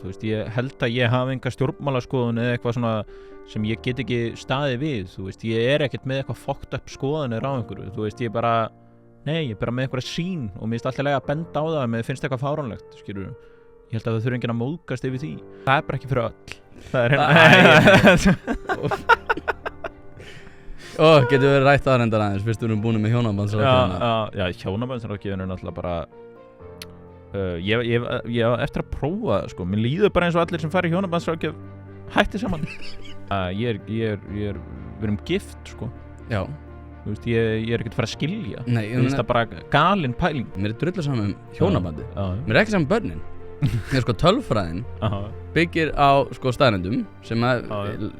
þú veist, ég held að ég hafi enga stjórnmálaskoðun eða eitthvað svona sem ég get ekki staðið við, þú veist, ég ekkert með eitthvað fucked up skoðanir á einhverju, þú veist, ég bara með eitthvað sýn og mér finnst alltaf lega að benda á það að mér finnst eitthvað fáránlegt, skilur. Ég held að það þurfi enginn að móðgast yfir því. Það bara ekki fyrir öll. Það getur við rætt aðrendar aðeins, fyrst við erum búin með hjónabandsráðgjöfina. Já, hjónabandsráðgjöfin er náttúrulega bara ég á eftir að prófa það, sko. Mér líður bara eins og allir sem fara í hjónabandsráðgjöf hætti saman. Við erum gift, sko. Já. Þú veist, ég ekkert að fara að skilja. Nei, ég finnst það bara galin pæling. Mér drullu saman hjónabandi. Mér ekki saman börnin. Mér sko tölfræðin byggir á sko staðreyndum sem að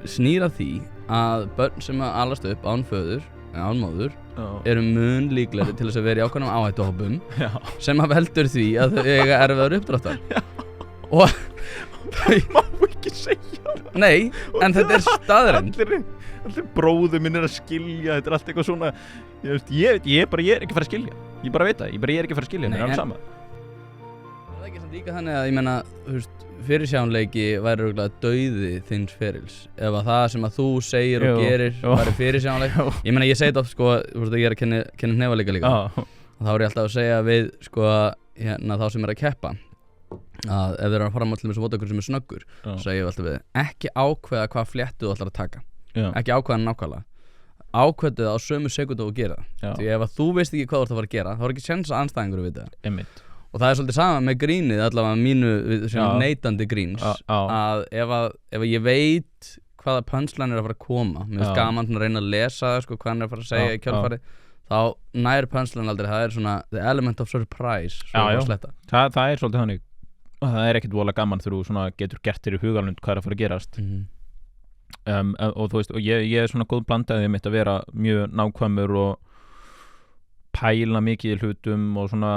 snýra því að börn sem að alast upp án föður, án móður eru mun líklegri til þess að vera í ákveðnum áhættuhópum sem að veldur því að þau eiga erfiðar uppdráttar. Og það má ekki segja það. Nei, en þetta er staðreynd. Allir bróður minn að skilja, þetta allt eitthvað svona. Ég er ekki að fara að skilja. Ég bara veit það, ég er ekki að fara að skilja, mér alveg sama. Það ekki samt líka þannig að ég meina, þú veist, fyrirsjáanleiki væri örugglega dauði þins ferils. Ef að það sem að þú segir og gerir væri fyrirsjáanleik. Ég meina, ég segi þetta oft, sko, þú veist að ég er að kenna hnefalega líka. Þá er ég alltaf að segja við, sko, þá sem er að keppa, að ef þeir eru að fara til þess að vota okkur sem er snöggur, segja ég alltaf við, ekki ákveða hvað fléttu þú ætlar að taka. Ekki ákveða nákvæmlega. Ákveðið á sömu sekundu og gera það. Því ef að þú veist ekki hvað þú ert að fara að gera, þá er ekki séns að andstæðingur vita það. Einmitt. Og það er svolítið sama með grínið, allavega mínu neitandi gríns, að ef ég veit hvaða punchline er að fara að koma, mér finnst gaman að reyna að lesa það, sko, hvað hann er að fara að segja í kjölfarið, þá nær punchline aldrei, það er svona the element of surprise. Það er svolítið þannig. Það er ekkert voðalega gaman þegar þú svona getur gert þér í hugalund hvað er að fara að gerast. Og þú veist, og ég er svona góð blandaði mitt að vera mjög nákvæmur og pæla mikið í hlutum og svona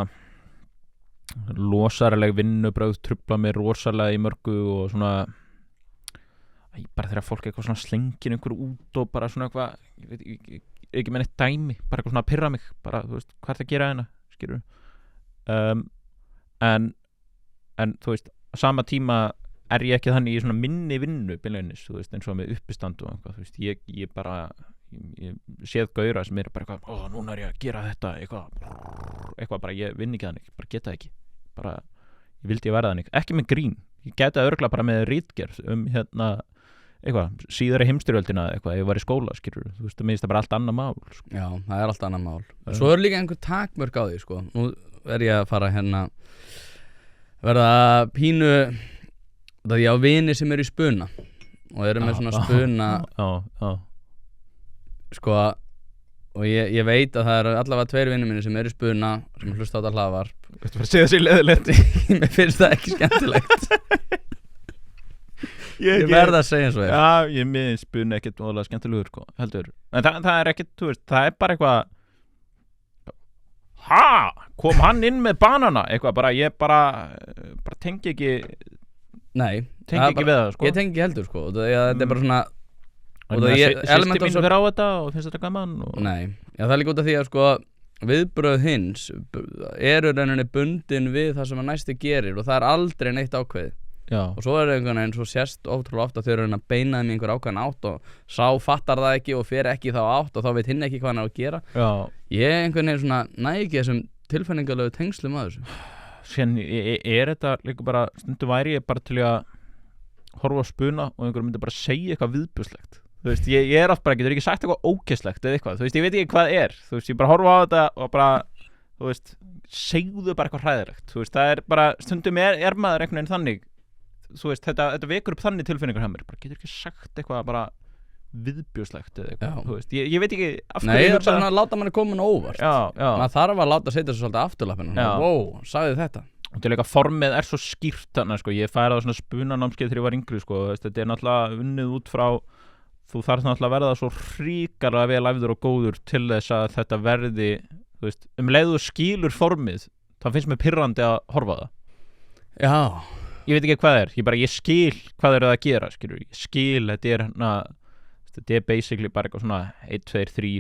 losaraleg vinnubrögð trufla mig rosalega í mörgu og svona bara þegar fólk eitthvað svona slengir einhverju út og bara svona eitthvað, ég veit ekki með neitt dæmi, bara eitthvað svona að pirra mig bara, þú veist, hvað er það að gera hérna, skilur en þú veist, á sama tíma er ég ekki þannig í svona minni vinnu beinlínis, þú veist, eins og með uppistand og eitthvað, þú veist, ég bara ég séð gauðra sem er bara eitthvað núna er ég að gera þetta, eitthvað bara, ég vinn ekki þannig, bara geta ekki bara, ég vildi ég verða þannig, ekki með grín, ég geta örgulega bara með ritgerð eitthvað, síðari heimstyrjöldina eitthvað, ég var í skóla, skilur, þú veist, það minnst það bara allt annað mál, sko. Já, það er allt annað mál. Svo er líka einhver takmörk á því, sko, nú er ég að fara verða pínu það ég á vini sem eru í spuna og eru með svona spuna sko og ég veit að það eru allavega 2 vinir mínir sem eru í spuna sem hlusta á þetta hlaðvarp. Þú bara segja sér leðilegt. Mér finnst það ekki skemmtilegt. Ég verð að segja eins og Já, ég með spuna ekkert ólega skemmtilegur, sko, heldur. En það er ekkert, þú veist, það er bara eitthvað kom hann inn með banana eitthvað, bara ég bara tengi ekki tengi ekki við það, sko. Ég tengi ekki heldur, sko, og þetta er bara svona Sýsti mín fyrir á þetta og finnst þetta gaman Nei, já, það er líka út af því að, sko, viðbrögð hins eru rauninni bundin við það sem að næsti gerir og það er aldrei neitt ákveðið. Og svo er einhvern veginn svo sérst ótrúlega ofta þau eru að beina þeim í einhver ákveðin átt og sá fattar það ekki og fer ekki þá átt og þá veit hinn ekki hvað hann á að gera. Ég einhvern veginn svona næ ekki þessum tilfinningalegu tengslum að þessu. Síðan þetta líka bara, stundu væri ég bara til að horfa á spuna og einhver myndi bara segja eitthvað viðbjóðslegt. Þú veist, ég er alltaf bara, getur ekki sagt eitthvað ógeðslegt eða eitthvað, þú veist, ég veit ekki hvað er, þú veist, ég bara horfa á þetta og bara, þú veist, segðu bara eitthvað hræðilegt, þú veist, það er bara, stundum er maður einhvern veginn þannig, þú veist, þetta vekur upp þannig tilfinningar hjá mér, bara getur ekki sagt eitthvað bara viðbjóðslegt eða eitthvað, þú veist, ég veit ekki af hverju. Nei, ég er bara að láta manni komin óvart. Maður þarf að láta setja svo svolítið afturlappinu, sagði þetta. Og til eitthvað formið er svo skýrt þannig, sko, ég færi á svona spunanámskeið þegar ég var yngri, sko, þetta er náttúrulega unnið út frá, þú þarf náttúrulega að verða svo hrikalega vel æfður og góður til þess að þetta verði, þú veist, leið þú skilur formið, það finnst mér pirrandi að horfa á það. Já. Ég veit ekki hvað það er, ég skil hvað það að gera, skilur, ég skil, þetta er basically bara eitthvað svona 1, 2, 3,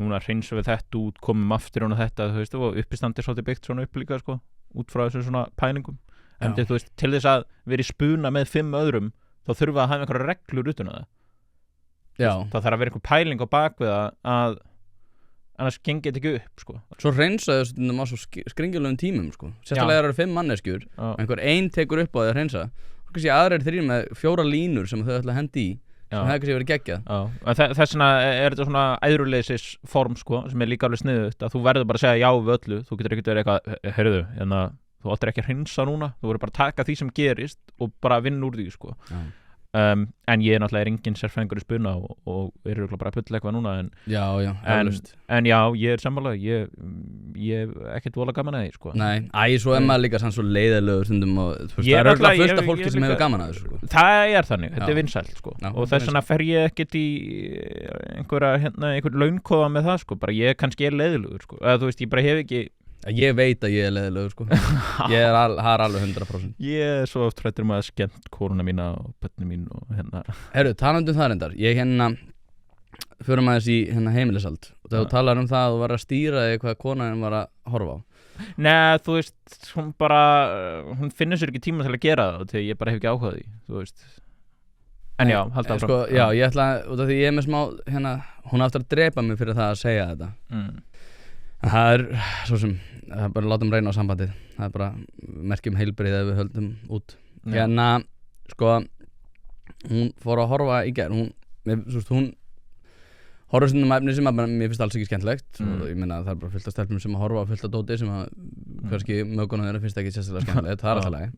núna hreinsum við þetta út, komum aftur og þetta, þú veist, og uppistandi er svolítið byggt svona upp líka, sko, út frá þessu svona pælingum, en þú veist, til þess að vera í spuna með 5 öðrum þá þurfa að hafa einhverja reglur utan það það þarf að vera einhver pæling á bakvið að annars gengið þetta ekki upp sko. Svo hreinsaðu stundum á svo skringilegum tímum sko. Sérstaklega eru 5 manneskjur einhver ein tekur upp á því að hreinsa og kannski aðrir 3 með 4 línur sem þau ætla að hendi í sem hefði kannski verið geggjað þess vegna þetta svona æðruleysis form sko, sem líka alveg sniðugt að þú verður bara að segja já við öllu þú getur ekkert verið eitthvað, heyrðu þú áttir ekki að hreinsa núna, þú verður bara að taka því sem gerist og bara vinna úr því sko. En ég náttúrulega engin sérfræðingur í spuna og bara að pulla eitthvað núna en ég sammála ég ekkert vola gaman að því sko. Nei, svo maður líka svo leiðilegur stundum og það er örugglega fullt af fólki sem hefur gaman að þessu sko. Það þannig, þetta er vinsælt sko. Og þess vegna fer ég ekkert í einhver launkóða með það sko. Bara ég kannski leiðilegur sko. Eða þú veist, ég bara hef ekki Ég veit að ég er leiðilegur sko. Ég er alveg 100%. Ég svo oft hrættur að skemmt kóruna mína og börnum mín og Herru, talandi það reyndar ég förum aðeins í heimilishald og þegar þú talar það að þú var að stýra þig hvað konan var að horfa á Nei, þú veist, hún finnur sér ekki tíma til að gera það og ég bara hef ekki áhuga því, þú veist En já, halda áfram sko, Já, ég ætla, út af því ég er með smá hún aftur að drepa mig fyrir það að segja þetta Það er svo sem það er bara látum reyna á sambandið það er bara merkjum heilbrigði ef við höldum út sko hún fór að horfa í gær hún horfir stundum efni sem mér finnst alls ekki skemmtilegt og ég meina það er bara fullt af stelpum sem að horfa á fullt af dóti sem að kannski mögunum þeirra finnst ekki sérstaklega skemmtilegt það er alltaf lagi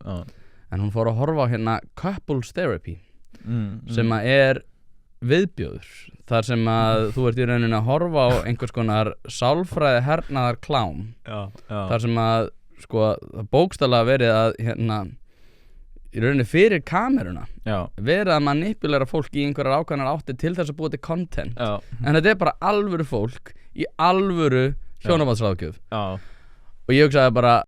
en hún fór að horfa á couples therapy sem að er viðbjóður þar sem að þú ert í rauninni að horfa á einhvers konar sálfræði hernaðar klám þar sem að sko bókstaflega verið að í rauninni fyrir kameruna verið að manipulera fólk í einhverjar ákveðnar áttir til þess að búa til content en þetta er bara alvöru fólk í alvöru hjónabandsráðgjöf og ég hugsaði bara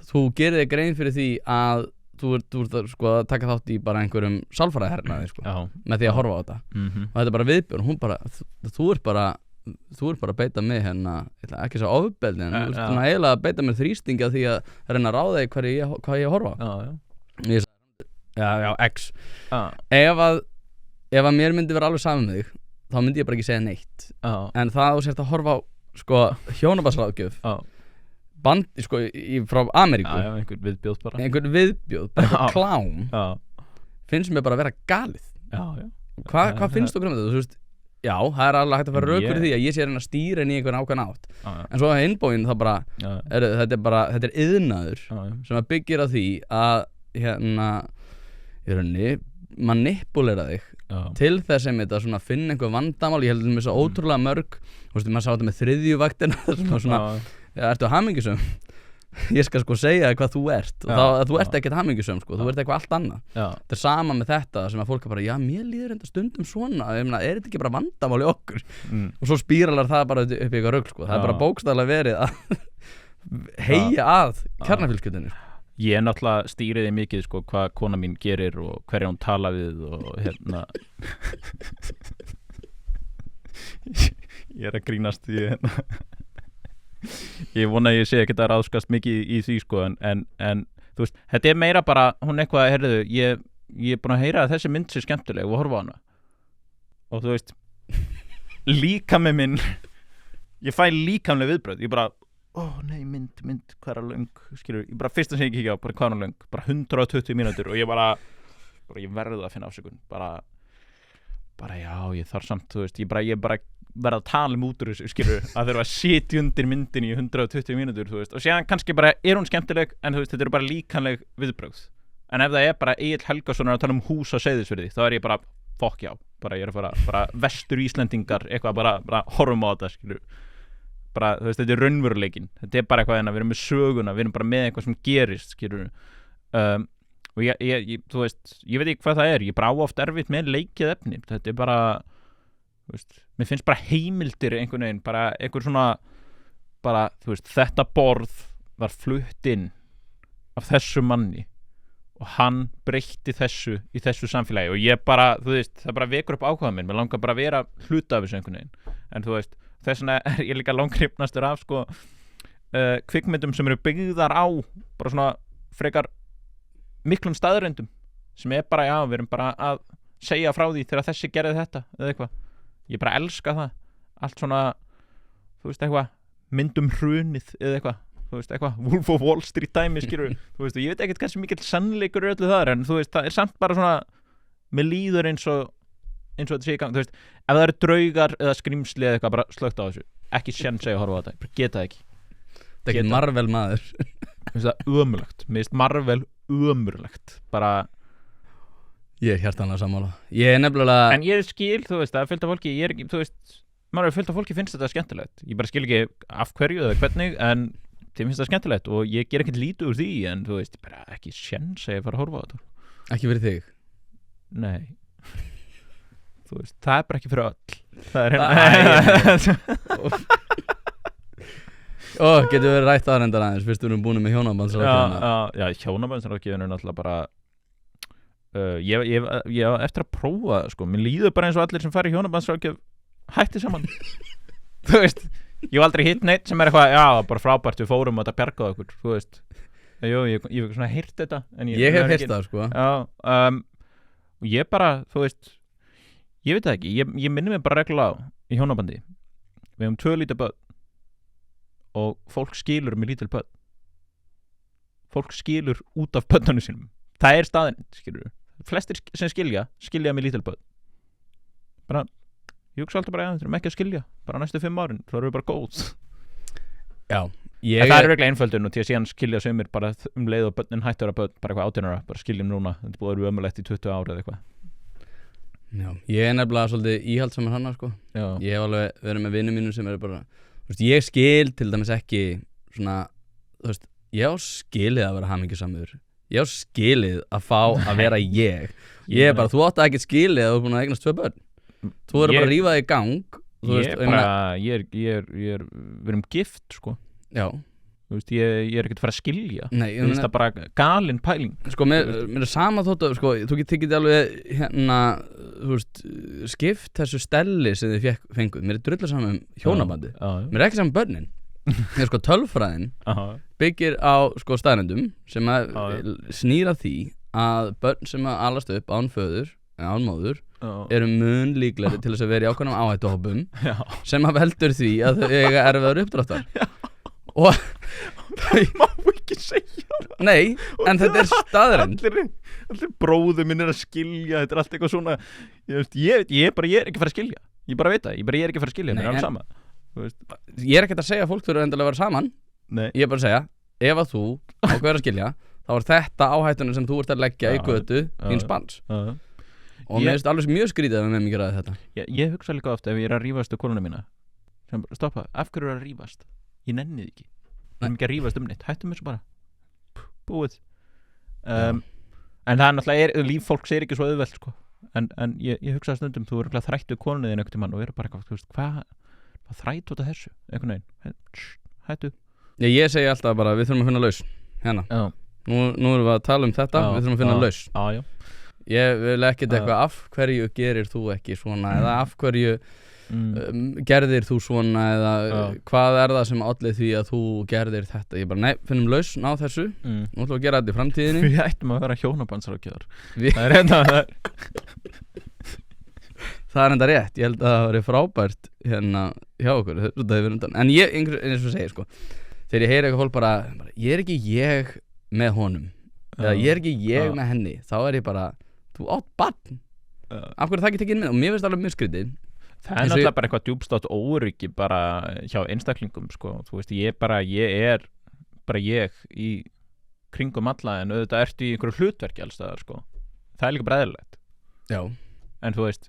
þú gerir þig grein fyrir því að þú ert sko að taka þátt í bara einhverjum sálfræðihernaði sko með því að horfa á þetta og þetta er bara viðbjörn hún bara, þú ert bara að beita mig ekki svo ofbeldi en þú ert svona eiginlega að beita mér þrýstingi því að reyna að ráða þig hvað ég horfa á ég sagði, X ef að mér myndi vera alveg saman með þig þá myndi ég bara ekki segja neitt en það þú sért að horfa á sko hjónabandsráðgjöf sko, frá Ameríku einhvern viðbjóð bara klám finnst mér bara að vera galið hvað finnst þú um þetta? Þú veist, já, það er alveg hægt að fara rök fyrir því að ég sé að stýra henni í einhvern ákveðin átt en svo að innbóin það bara þetta er iðnaður sem að byggir á því að í rauninni manipulera þig til þess að þetta svona finna einhver vandamál ég held með svo ótrúlega mörg þú veist, maður sá þetta með þriðjuvaktina svona ertu hamingjusöm? Ég skal sko segja hvað þú ert og þú ert ekkert hamingjusöm sko, þú ert eitthvað allt annað þetta er sama með þetta sem að fólk er bara já, mér líður enda stundum svona er þetta ekki bara vandamál í okkur og svo spíralar það bara upp í eitthvað rugl sko. Það er bara bókstaflega verið að heyja að kjarnafjölskyldunni Ég náttúrulega stýriði mikið sko hvað kona mín gerir og hverja hún tala við og ég er að grínast í ég vona að ég sé ekkert að ráðskast mikið í því sko en þú veist, þetta er meira bara hún eitthvað, heyrðu, ég er búin að heyra að þessi mynd sé skemmtileg og horfa á hana og þú veist líkami minn ég fæ líkamleg viðbröð, ég bara nei, mynd, hvað er að löng skilur, ég bara fyrst að segja ekki á, bara hvað er að löng bara 120 mínútur og ég bara ég verði að finna afsökun bara já, ég þarf samt, þú veist, ég bara verða að tala út úr þessu, skilur að þurfa að sitja undir myndin í 120 mínútur, þú veist, og séðan kannski bara er hún skemmtileg, en þú veist, þetta eru bara líkanleg viðbrögð, en ef það er bara Egill Helgason að tala hús á Seyðisfirði, þá er ég bara, fokk já, bara ég er að bara vestur Íslendingar, eitthvað bara horfum á þetta, skilur bara, þú veist, þetta er raunveruleikinn, þetta er bara eitthvað en við erum með söguna, við erum bara með eitthvað sem gerist, skilur og ég þú veist, ég veit ekki hvað það er, ég bara á oft erfitt með leikið efni, þetta er bara þú veist, mér finnst bara heimildir einhvern veginn, bara einhver svona bara, þú veist, þetta borð var flutt inn af þessu manni og hann breytti þessu í þessu samfélagi og ég bara, þú veist, það bara vekur upp áhuga minn, mér langar bara að vera hluta af þessu einhvern veginn, en þú veist, þess vegna er ég líka langhrifnastur af sko kvikmyndum sem eru byggðar á bara svona frekar miklum staðreyndum sem bara, já, við erum bara að segja frá því þegar þessi gerði þetta eða eitthvað, ég bara elska það allt svona, þú veist eitthvað myndum hrunið eða eitthvað, þú veist eitthvað, Wolf of Wall Street dæmi skilur, þú veist, og ég veit ekkert hversu mikill sannleikur öllu þar, en þú veist, það er samt bara svona, mér líður eins og þetta sé í gang, þú veist, ef það eru draugar eða skrýmsli eða eitthvað, bara slögt á þessu, ekki séns að horfa á þetta, bara geta ekki. Það er ekki Marvel maður. Mér finnst það ömurlegt, mér finnst Marvel ömurlegt, bara. Ég er hjartanlega sammála. Ég er nefnilega. En ég skil, þú veist, það er fullt af fólki, ég er ekki, þú veist, maður er fullt af fólki finnst þetta skemmtilegt, ég bara skil ekki af hverju eða hvernig, en þeim finnst það skemmtilegt og ég ger ekkert lítið úr því, en þú veist, bara ekki séns að ég fara að horfa á þetta. Ekki fyrir þig? Nei. Þú veist, það er bara ekki fyrir öll. Það er getur við rætt aðrendar aðeins fyrst við erum búin með hjónabandsráðgjöfuna. Já, hjónabandsráðgjöfuna er náttúrulega bara ég á eftir að prófa það, sko. Mér líður bara eins og allir sem fara í hjónabandsráðgjöf hætti saman. Þú veist, ég hef aldrei hitt neitt sem er eitthvað, já, bara frábært, við fórum og þetta bjargaði okkur, þú veist. Jú, ég hef svona heyrt þetta, en ég hef heyrt það, sko. Já, og ég bara, þú veist, ég veit það ekki, ég minni mig bara reglulega á í hjónabandi. Við höfum 2 lítil börn og fólk skilur með lítil börn. Fólk skilur út af börnunum sínum. Það er staðinn, skilur. Flestir sem skilja með lítil börn. Bara, ég hugsa alltaf bara, við erum ekki að skilja. Bara næstu 5 árin, þá erum við bara góð. Já. En það er virkilega einföldun og til að síðan skilja sumir bara leið og börnin hættu að vera börn, bara eitthvað 18 ára, bara skiljum núna. Þetta búið að vera ömurlegt í 20 ára eða eitthvað. Já, ég er nefnilega svolítið íhaldsamur hana, sko. Já. Ég hef alveg verið með vinum mínum sem eru bara, þú veist, ég skil til dæmis ekki svona, þú veist, ég á skilið að vera hamingjusamur. Ég á skilið að fá að vera ég. Ég er bara, þú átti ekki skilið að þú er búin að eignast 2 börn. Þú verður bara að rífa þig í gang. Við erum gift, sko. Já. Þú veist, ég er ekkert að fara að skilja. Nei, þú veist, það bara galin pæling. Sko, mér er sama þótt að, sko, þú getur alveg hérna, þú veist, skipt þessu stelli sem þið fenguð. Mér er drullu saman hjónabandi. Mér er ekki saman börnin. Mér er sko tölfræðin byggir á sko staðrendum sem að snýra því að börn sem að alast upp án föður, án móður, eru mun líklegri til þess að vera í ákveðnum áhættuhópum sem að veldur því að þau eiga erfiðar uppdráttar. Og það má ekki segja það. Nei, en þetta er staðrend. Allir bróður minn er að skilja, þetta er allt eitthvað svona, ég er ekki að fara að skilja. Ég bara veit það, ég er ekki að fara að skilja, mér er alveg sama. Ég er ekkert að segja að fólk þurfa endilega að vera saman. Nei. Ég er bara að segja, ef að þú ákveður að skilja, þá er þetta áhættunum sem þú ert að leggja í götu þíns barns. Og mér finnst alveg mjög skrítið að við með mig gera þetta. Ég hugsa líka ofta ef ég er að rífast við konuna mína, sem bara, stoppa, af hverju er að rífast? Ég nenni þið ekki. Við erum ekki að rífast neitt, hættum þessu bara. Búið. En það er náttúrulega, líf fólks er ekki svo auðvelt, sko. En ég hugsa stundum, þú eru þrættu konuna þín einhvern tímann og eru bara eitthvað, þú veist, hvað þræt út af þessu, einhvern veginn, hættu. Ég segi alltaf bara, við þurfum að finna laus, hérna. Nú erum við að tala um þetta, við þurfum að finna laus. Ég vil ekkert eitthvað, af hverju gerir þú ekki svona, eða af hverju gerðir þú svona, eða hvað er það sem olli því að þú gerðir þetta. Ég bara, nei, finnum laus, ná þessu, nú ætlum við að gera þetta í framtíðinni. Við ættum að vera hjónabandsráðgjafar. Það er enda það. Það er enda rétt, ég held að það var frábært hérna hjá okkur, en ég, eins og segir, sko, þegar ég heyri eitthvað fólk bara, ég er ekki ég með honum, eða ég er ekki ég með henni, þá er ég bara, þú átt barn, af hverju það ekki tekið inn með, og mér finnst alveg mjög skrítið. Það er náttúrulega bara eitthvað djúpstátt óryggi bara hjá einstaklingum, sko, þú veist, ég er bara ég í kringum alla, en auðvitað ertu í einhverju hlutverki alls staðar, sko, það er líka bara eðlilegt. Já. En þú veist,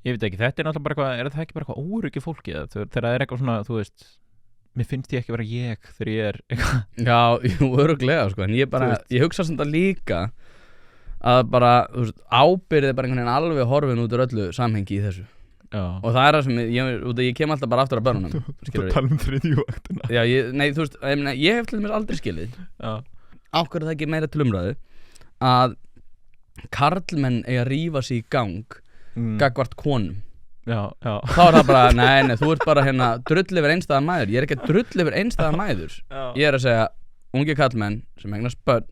ég veit ekki, þetta er náttúrulega bara eitthvað, er það ekki bara eitthvað óryggi fólki þegar það er eitthvað svona, þú veist, mér finnst ég ekki vera ég þegar ég er eitthvað. Já, jú, öruglega, sko, en ég hugsa svona líka að bara, þú veist, ábyrðið er bara einhvern veginn alveg horfin út úr öllu samhengi í þessu. Já. Og það er það sem ég kem alltaf bara aftur að börnunum. Þú tala um þriðju vaktina. Já, nei, þú veist, ég hef til dæmis aldrei skilið. Já. Á hverju það ekki meira til umræðu að karlmenn eiga að rífa sig í gang gagnvart konum. Já þá það bara, nei, þú ert bara hérna drull yfir einstæða mæður, ég ekki að drull yfir einstæða mæður ég að segja, ungi kallmenn sem eignast börn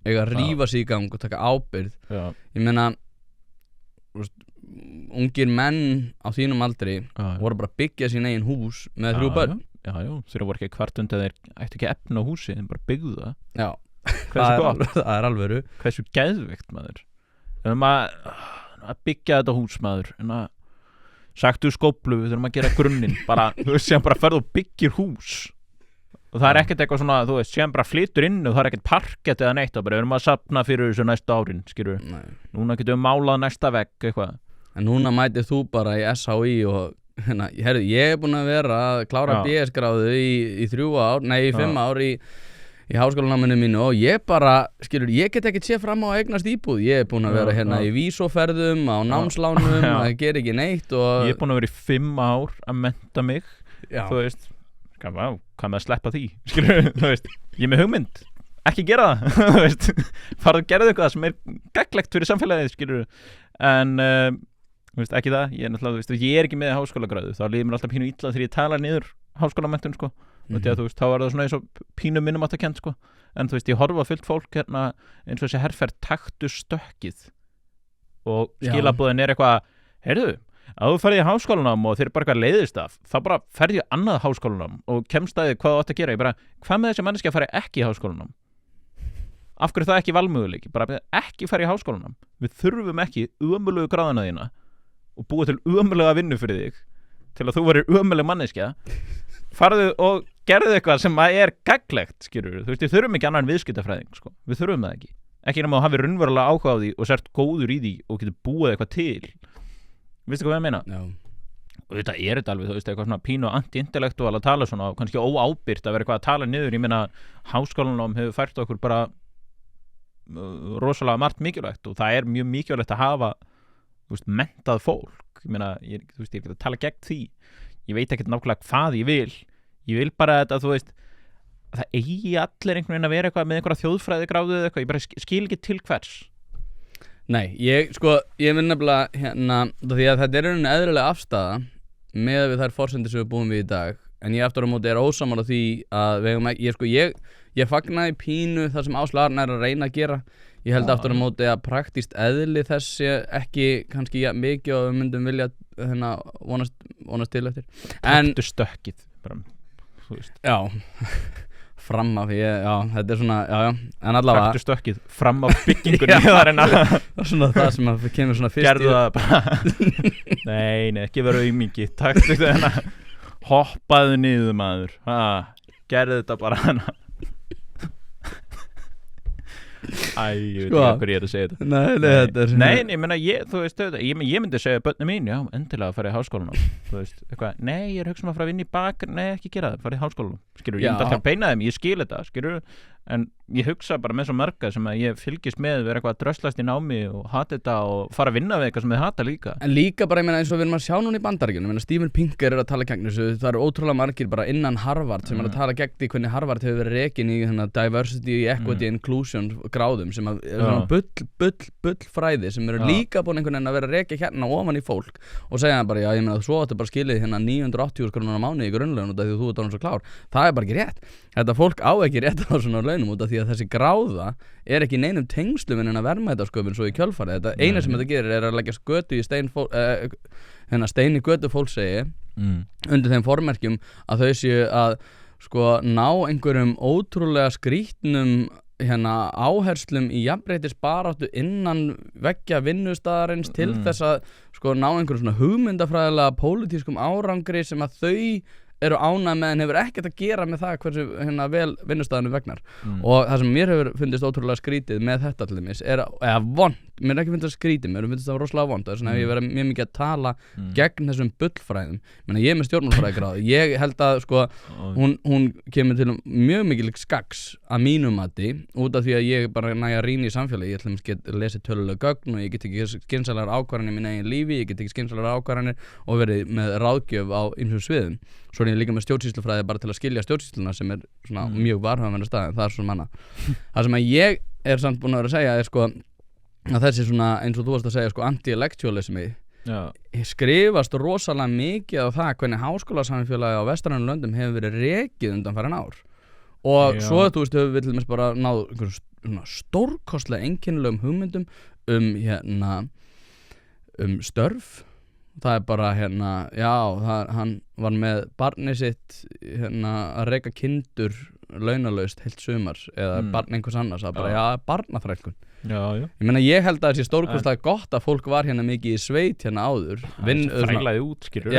eiga að rífa sig í gang og taka ábyrgð ég meina ungir menn á þínum aldri voru bara að byggja sín eigin hús með 3 börn þeir voru ekki kvart undan þeir ættu ekki efna á húsi, þeir bara byggðu það það er alvöru hversu geðveikt maður að byggja þetta hús maður en að sagtu skóplu, við þurfum að gera grunninn bara, þú veist, sem bara ferð og byggir hús og það er ekkert eitthvað svona, þú veist, sem bara flytur inn og það er ekkert parkett eða neitt og bara við erum að safna fyrir þessu næsta árin, skilur núna getum við málað næsta vegg, eitthvað en núna mætið þú bara í SHI og hérna, herru, ég búin að vera að klára BS-gráðu í 5 ár í háskólanáminu mínu og ég bara, skilur, ég get ekkert séð fram á að eignast íbúð, ég búin að vera hérna í vísóferðum, á námslánum það ger ekki neitt og ég búin að vera í 5 ár að mennta mig þú veist, hvað með að sleppa því skilur, þú veist, ég er með hugmynd ekki gera það, þú veist farðu að gera eitthvað sem er gagnlegt fyrir samfélagið, skilur en þú veist, ekki það, ég er náttúrulega, þú veist, ég er ekki með háskólagráðu, þá líður mér alltaf pínu illa þegar ég tala niður háskólamenntun, sko og því að þú veist, þá er það svona eins og pínu minnumáttakent, sko en þú veist, ég horfa fullt fólk hérna eins og þessi herferð taktu stökkið og skilabúðin er eitthvað, heyrðu að þú ferði í háskólanám og þeir bara eitthvað leiðist af þá bara ferði í annað háskólanám og kemst að þið hvað þú átt að gera, ég bara hvað með þessi manneskja að fara ekki í háskólanám af hverju það ekki valmöguleiki, bara ekki fara í háskólanám, við þurfum ekki ömulegu gráðuna þína og búa til ömulega vinnu fyrir þig til að þú verir ömuleg manneskja farðu og gerðu eitthvað sem er gagnlegt, skilur þú veist, við þurfum ekki annar en viðskiptafræðing, sko, við þurfum það ekki nema að hafi raunverulega áhuga á því og sért góður í því og getur búið eitthvað til veistu hvað ég meina? Já. Og þetta er þetta alveg, þú veist, eitthvað svona pínu anti-intellektual að tala svona, kannski óábyrgt að vera eitthvað að tala niður, ég meina háskólanám hefur fært okkur bara rosalega margt mikilvægt og það er mjög mikilvægt að hafa, þú veist, menntað fólk, ég meina, þú veist, ég get að tala gegn því, ég veit ekkert nákvæmlega hvað ég vil bara þetta, þú veist, það eigi allir einhvern veginn að vera eitthvað með einhverja þjóðfræðigráðu eða eitthvað, ég bara skil ekki til hvers. Nei, ég vil nefnilega hérna, því að þetta er einhvern eðrilega afstaða með við þær forsendur sem við búum við í dag en ég aftur á móti er ósammála því að við hefum ekki, ég fagnaði pínu það sem Ásla Arna er að reyna að gera ég held aftur á móti að praktískt eðli þessi ekki kannski mikið og við myndum vilja hérna, vonast til eftir Taktu stökkið bara, þú veist. Já fram af, þetta er svona, en allavega Taktu stökkið fram af byggingunni það er svona það sem að kemur svona fyrst Gerðu það bara Nei, ekki vera aumingi Taktu þetta hoppaðu niður maður gerðu þetta bara hana ég veit ekki hvað ég er að segja þetta Nei, ég meina, þú veist ég myndi segja börnum mín, já, endilega að fara í háskólanum þú veist, eitthvað, nei, ég er hugsað að fara að vinna í bakar nei, ekki gera það, fara í háskólanum skilur, ég myndi alltaf að beina þeim, ég skil þetta, skilur en ég hugsa bara með svo marga sem að ég fylgist með vera eitthvað að dröslast í námi og hata þetta og fara að vinna við eitthvað sem þið hata líka En líka bara, ég meina, eins og við erum að sjá núna í Bandaríkjunum ég meina, Steven Pinker er að tala gegn þessu það eru ótrúlega margir bara innan Harvard sem er að tala gegn því hvernig Harvard hefur verið rekin í diversity, equity, inclusion gráðum sem að er svona bull fræði sem eru líka búin einhvern veginn að vera rekja hérna ofan í fólk og segja bara, já, ég meina, svo áttu bara skilið hérna 980.000 krónur á mánuði í grunnlaun út af því að þú ert orðinn svo klár það er bara ekki rétt þetta fólk á ekki rétt á svona launum út af því að þessi gráða er ekki neinum tengslum en að verðmætasköpun svo í kjölfarið þetta eina sem þetta gerir er að leggja skötu í stein í götu fólk segi undir þeim formerkjum að þau séu að sko ná einhverjum ótrúlega skrýtnum áherslum í jafnréttisbaráttu innan veggja vinnustaðarins til þess að sko ná einhverjum svona hugmyndafræðilega pólitískum árangri sem að þau eru ánægð með en hefur ekkert að gera með það hversu vel vinnustæðinu vegnar og það sem mér hefur fundist ótrúlega skrítið með þetta til dæmis er, eða vond, mér er ekki fundist skrítið mér finnst það rosalega vond, þess vegna hef ég verið mjög mikið að tala gegn þessum bullfræðum ég er með stjórnmálfræðigráðu, ég held að sko, hún kemur til mjög mikil skaks að mínum mati út af því að ég bara næja rýni í samfélagi, ég ætlum að lesa tölulega gögn og ég get ekki skynsamlegar ákvarðanir í mínu eigin lífi, ég get ekki skynsamlegar ákvarðanir og verið með ráðgjöf á ýmsum sviðum svo er ég líka með stjórnsýslufræði bara til að skilja stjórnsýsluna sem er svona mjög varhugaverður staðin það er svona manna það sem að ég er samt búin að vera að segja er sko að þessi svona eins og þú varst að segja sko anti-electualismi skrifast rosalega mikið á það hvernig háskólasamfélagi á vestrænum löndum hefur verið rekið undanfarin ár og svo þú veist höfum við til dæmis bara náð einhverjum stórkostlega einkennilegum hugmyndum störf það bara hann var með barni sitt að reka kindur launalaust heilt sumar eða barn einhvers annars það bara barnaþrælkun ég meina ég held að það sé stórkostlega gott að fólk var mikið í sveit áður frælaði út skilur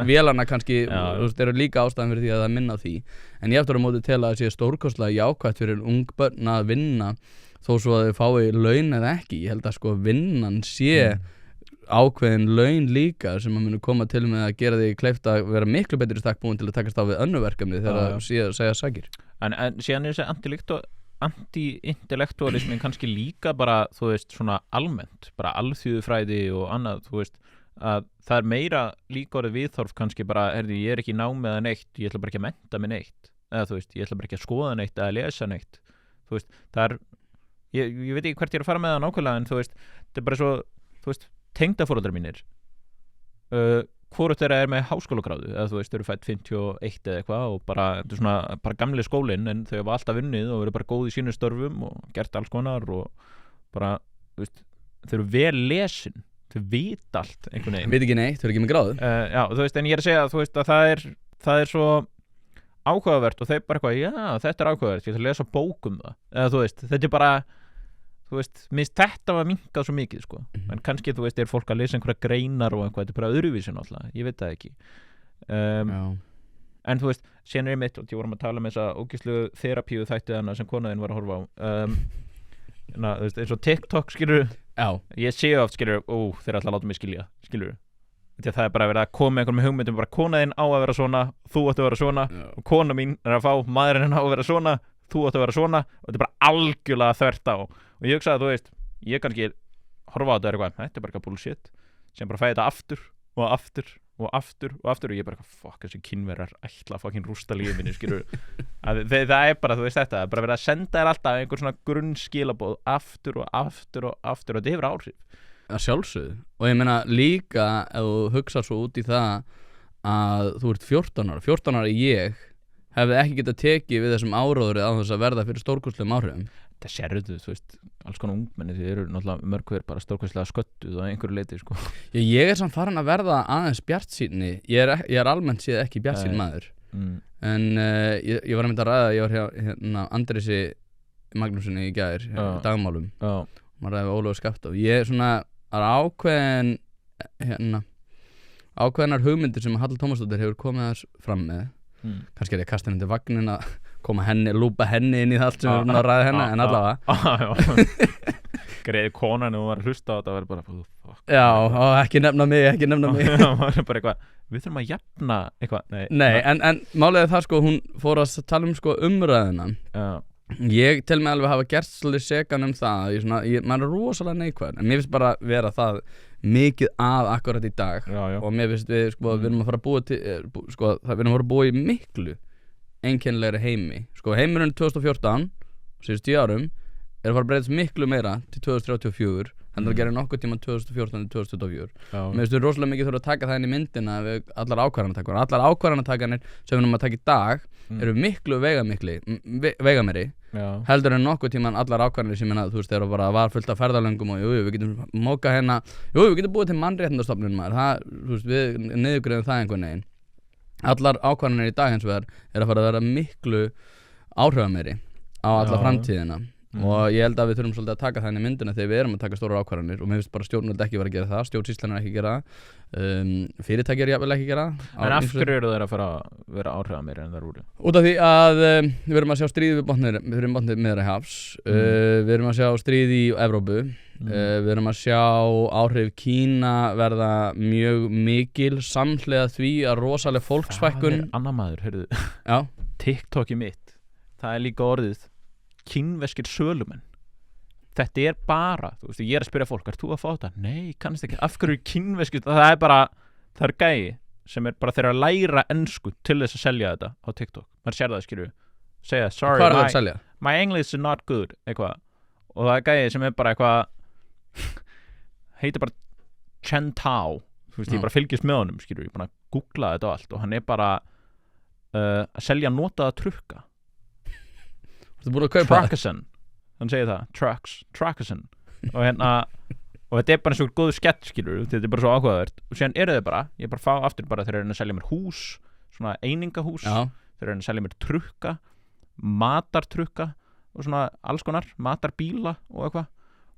vélana kannski eru líka ástæðan fyrir því að það minna á því en ég eftir á móti tel að það sé stórkostlega jákvætt fyrir ung börn að vinna þó svo að þau fái laun eða ekki ég held að sko vinnan sé ákveðin laun líka sem að muni koma til með að gera því kleift að vera miklu betri stakk búin til að takast á við önnur verkefni þegar það segja sagir en síðan þessi anti-intellektualismin kannski líka bara þú veist svona almennt bara alþýðufræði og annað þú veist að það meira líka orðið viðþorf kannski bara ég ekki í námi eða neitt ég ætla bara ekki að mennta mig neitt eða þú veist ég ætla bara ekki að skoða neitt eða lesa neitt þú veist það ég veit ekki hvert ég að fara með það nákvæmlega en þú veist þetta bara svo þú veist tengdaforeldrar mínir hvorugt þeirra með háskólagráðu eða þú veist, þau eru fædd 51 eða eitthvað og bara, þetta svona, bara gamli skólinn en þau hafa alltaf unnið og verið bara góð í sínu störfum og gert alls konar og bara, þú veist, þau eru vel lesin þau vita allt einhvern veginn veit ekki neitt, þau eru ekki með gráðu já, þú veist, en ég að segja, þú veist, að það er svo áhugavert og þau bara eitthvað, já, þetta er áhugavert ég ætla að lesa bók það eða þú veist, þetta er bara þú veist, minnst þetta var minkað svo mikið sko. En kannski, þú veist, fólk að lesa einhverja greinar og eitthvað, þetta er bara öðruvísi náttúrulega, ég veit það ekki en þú veist, síðan mitt og ég vorum að tala með þessa ógeðslegu þerapíu þættið hana sem konaðinn var að horfa á þú veist, eins og TikTok, skilur ég sé oft, skilur, þeir ætla að láta mig skilja skilur, því að það er bara verið að koma einhvern með hugmyndum, bara konaðinn á að vera svona þú átt að vera svona, og kona mín er að fá maðurinn á að vera svona, þú átt að vera svona og þetta er bara algjörlega þvert á og ég hugsaði að þú veist, ég kannski horfa á þetta eitthvað, þetta er bara eitthvað bullshit sem bara fæði þetta aftur og aftur og aftur og aftur og ég bara fuck þessi kynverar ætla að fucking rústa lífið minni skilur það er bara, þú veist þetta það er bara verið að senda þér alltaf einhver svona grunnskilabóð aftur og aftur og aftur og þetta hefur áhrif að sjálfsögðu og ég meina líka ef þú hugsar svo út í það að þú ert 14 ára ég hefði ekki getað tekið við þessum áróðri á þess að verða fyrir stórkostlegum áhrifum það sérðu, þú veist, alls konar ungmenni þið eru náttúrulega mörg hver bara stórkostlega sköttuð á einhverju leiti, sko ég er samt farin að verða aðeins bjartsýnni ég er almennt séð ekki bjartsýn maður en ég var að mynda að ræða ég var hérna Andrisi Magnúsinni í gær í dagmálum maður ræði við Ólafur Skafta og ég er svona ákveðnar hugmyndir sem Halla Tómasdóttir hefur komið þess fram með kannski er ég að kasta henni til vagnin að koma henni, lúpa henni inn í það allt sem við erum að ræða henni, en allavega greiði konan og var að hlusta á þetta og verið bara já, ekki nefna mig bara eitthvað, við þurfum að jafna eitthvað, nei en málið er það sko, hún fór að tala sko umræðina ég tel mig alveg hafa gert svolítið segan það maður er rosalega neikvæð en mér finnst bara vera það mikið að akkurat í dag og mér finnst við sko, við erum að fara að búa til sko, við erum að fara að búa í miklu einkennilegri heimi sko, heimurinn 2014 síðust 10 árum er að fara að breytast miklu meira til 2034 þannig að gera nokkuð tíma 2014 til 2024 mér finnst við rosalega mikið þurfa að taka það inn í myndina við allar ákvarðanatakanir sem við erum að taka í dag eru miklu veigameri heldur en nokkuð tíman allar ákvarðanir sem þú veist, þeir eru bara var fullt af ferðalöngum og við getum móka hérna við getum búið til mannréttindastofnun maður þú veist, við niðurgreiðum það einhvern veginn allar ákvarðanir í dag hins vegar er að fara að vera miklu áhrifameri á alla framtíðina og ég held að við þurfum svolítið að taka það inn í myndina þegar við erum að taka stórar ákvarðanir og mér finnst bara stjórnvöld ekki vera að gera það stjórnsýslan er ekki að gera fyrirtæki er jafnvel ekki að gera en af hverju eru þeir að fara að vera áhrifameiri en það eru út af því að við erum að sjá stríð við botnið Miðjarðarhafs við erum að sjá stríð í Evrópu við erum að sjá áhrif Kína verða mjög mikil samhliða því að rosaleg fólksfækkun það er annar maður, heyrðu TikTokið mitt, það er líka orðið kínverskir sölumenn þetta er bara, þú veist, ég er að spyrja fólk ert þú að fá þetta? Nei, kannast ekki, af hverju kínverskir, það er bara, það er gæi sem er bara þeirra að læra ensku til þess að selja þetta á TikTok maður sér það, skilju, segja, sorry my English is not good, eitthvað og það er gæi sem er bara eitthvað heitir bara Chen Tao, þú veist, ég bara fylgist með honum, skilur, ég bara googlaði þetta og allt og hann er bara að selja notaða trukka. Þú búin að kaupa það? Truckerson, hann segir það, Truckerson og og þetta er bara eins og góðu skett, skilur, þetta er bara svo áhugavert og síðan eru þau bara, ég bara fá aftur bara þeir eru að selja mér hús, svona einingahús, þeir eru að selja mér trukka, matartrukka og svona alls konar, matarbíla og eitthvað,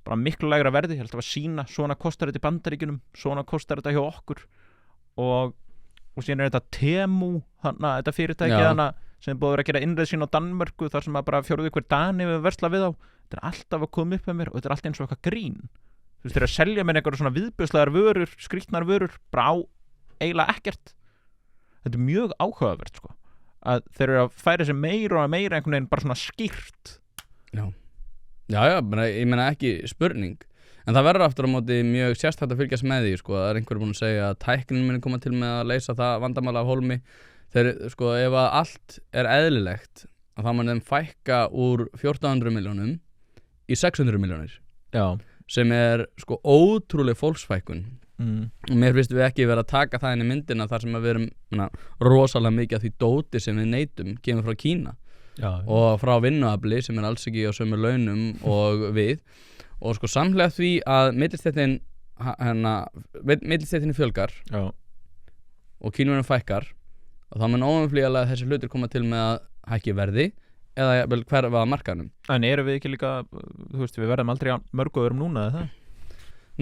bara miklu lægra verði, ég held að sína, svona kostar þetta í Bandaríkjunum, svona kostar þetta hjá okkur og síðan er þetta Temu, þetta fyrirtæki sem er búið að vera að gera innreið sín á Danmörku þar sem að bara fjóruðu hver dani við versla við á, þetta er alltaf að koma upp með mér og þetta er alltaf eins og eitthvað grín. Þú veist, þeir að selja mér einhverjum svona viðbjóðslegar vörur, skrýtnar vörur, bara á eiginlega ekkert. Þetta er mjög áhugavert, sko. Að þeir eru að færa sér meira og meira einhvern veginn bara svona skýrt. Já, ég meina ekki spurning. En það verður aftur á móti mjög sérstætt að fylgjast með því, sko. Það er einhverjum búin að segja að tæknin muni koma til með að leysa það vandamál af hólmi. Þeir, sko, ef að allt er eðlilegt, að það muni þeim fækka úr 1400 milljónum í 600 milljónir. Já. Sem er sko ótrúleg fólksfækkun og mér finnst við ekki vera að taka það inn í myndina þar sem að við erum rosalega mikið af því dóti sem við neytum kemur frá Kína og frá vinnuafli sem er alls ekki á sömu launum og við og sko samhlega því að millistéttinni fjölgar og Kínverjum fækkar og þá mun óumflýjanlega þessi hlutir koma til með að hækki verði eða vel hverfa að markanum. En eru við ekki líka, þú veist, við verðum aldrei mörgu öðrum núna, eða það?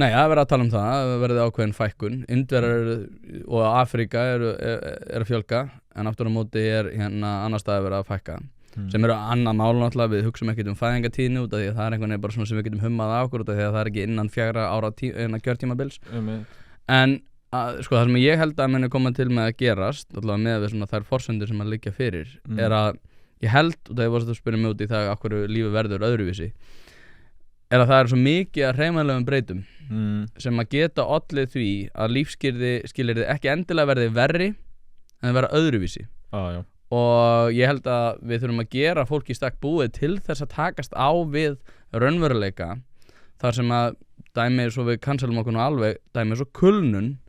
Nei, það verður að tala um það verði ákveðin fækkun. Indverjar og Afríka er að fjölga, en aftur á móti er annar staði verið að fækka. Sem eru annað mál náttúrulega, við hugsum ekkert um fæðingatíðni út af því að það er einhvern veginn bara svona sem við getum hummað á okkur út af því að það er ekki innan 4 ára kjörtímabils. En sko það sem ég held að muni koma til með að gerast, allavega með við svona þær forsendur sem að liggja fyrir, er að ég held, og það var að spyrja mig út í það af hverju lífi verður öðruvísi er að það er svo mikið að hreyfanlegum breytum sem að geta ollið því að lífsskilyrði ekki endilega verði verri en vera öðruvísi og ég held að við þurfum að gera fólk í stakk búið til þess að takast á við raunveruleika þar sem að dæmi svo við cancelum okkur nú alveg dæmi svo kulnun